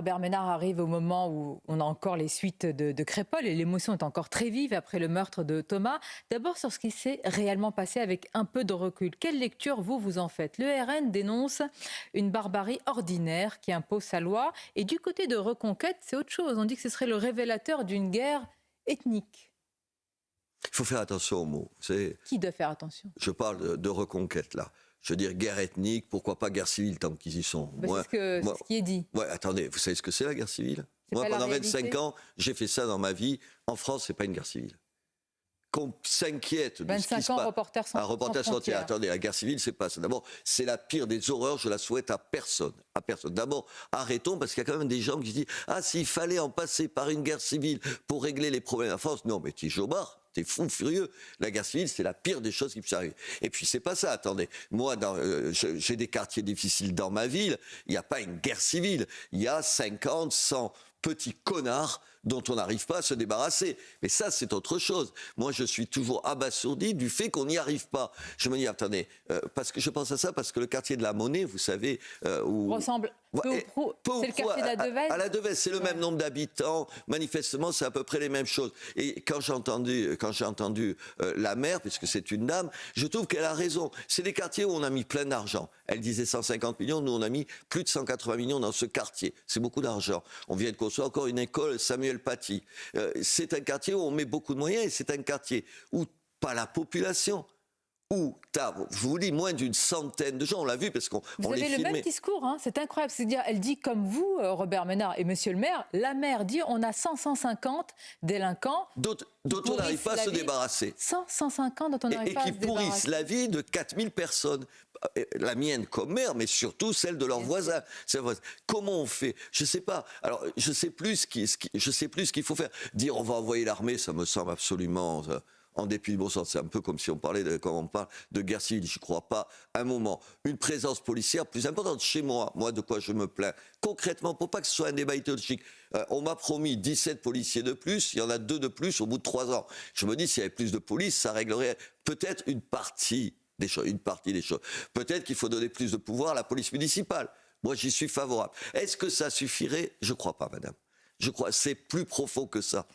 Robert Ménard arrive au moment où on a encore les suites de Crépol et l'émotion est encore très vive après le meurtre de Thomas. D'abord sur ce qui s'est réellement passé avec un peu de recul. Quelle lecture vous en faites? Le RN dénonce une barbarie ordinaire qui impose sa loi. Et du côté de Reconquête, c'est autre chose. On dit que ce serait le révélateur d'une guerre ethnique. Il faut faire attention aux mots. Qui doit faire attention? Je parle de Reconquête, là. Je veux dire, guerre ethnique, pourquoi pas guerre civile tant qu'ils y sont. C'est ce qui est dit. Ouais, attendez, vous savez ce que c'est la guerre civile? Moi, pendant 25 ans, j'ai fait ça dans ma vie. En France, c'est pas une guerre civile. Qu'on s'inquiète de ce qui se passe. 25 ans, Reporters sans frontières. Attendez, la guerre civile, c'est pas ça. D'abord, c'est la pire des horreurs, je la souhaite à personne. À personne. D'abord, arrêtons, parce qu'il y a quand même des gens qui se disent « Ah, s'il fallait en passer par une guerre civile pour régler les problèmes de la France », non, mais t'es jobard. T'es fou furieux. La guerre civile, c'est la pire des choses qui puissent arriver. Et puis, c'est pas ça. Attendez, moi, j'ai des quartiers difficiles dans ma ville. Il n'y a pas une guerre civile. Il y a 50, 100 petits connards dont on n'arrive pas à se débarrasser. Mais ça, c'est autre chose. Moi, je suis toujours abasourdi du fait qu'on n'y arrive pas. Je me dis, attendez, parce que je pense à ça, parce que le quartier de la Monnaie, vous savez... ressemble c'est le quartier de la Devèze. À la Devèze, c'est le même nombre d'habitants. Manifestement, c'est à peu près les mêmes choses. Et quand j'ai entendu la maire, puisque c'est une dame, je trouve qu'elle a raison. C'est des quartiers où on a mis plein d'argent. Elle disait 150 millions, nous on a mis plus de 180 millions dans ce quartier. C'est beaucoup d'argent. On vient de construire encore une école Samuel Paty. C'est un quartier où on met beaucoup de moyens et c'est un quartier où pas la population, où je vous dis, moins d'une centaine de gens, on l'a vu parce qu'on les filmait. Vous avez le même discours, hein, c'est incroyable. C'est-à-dire, elle dit comme vous, Robert Ménard et monsieur le maire, la maire dit on a 150 délinquants dont on n'arrive pas à se débarrasser. 150 dont on n'arrive pas à se débarrasser. Et qui pourrissent la vie de 4000 personnes. La mienne comme maire, mais surtout celle de leurs voisins. Comment on fait? Je ne sais pas. Alors, je sais plus ce qu'il faut faire. Dire on va envoyer l'armée, ça me semble absolument... en dépit du bon sens, c'est un peu comme si on parlait quand on parle de guerre civile, je ne crois pas un moment. Une présence policière plus importante chez moi, de quoi je me plains. Concrètement, pour pas que ce soit un débat idéologique, on m'a promis 17 policiers de plus, il y en a 2 de plus au bout de 3 ans. Je me dis, s'il y avait plus de police, ça réglerait peut-être une partie des choses. Peut-être qu'il faut donner plus de pouvoir à la police municipale. Moi, j'y suis favorable. Est-ce que ça suffirait? Je ne crois pas, madame. Je crois que c'est plus profond que ça.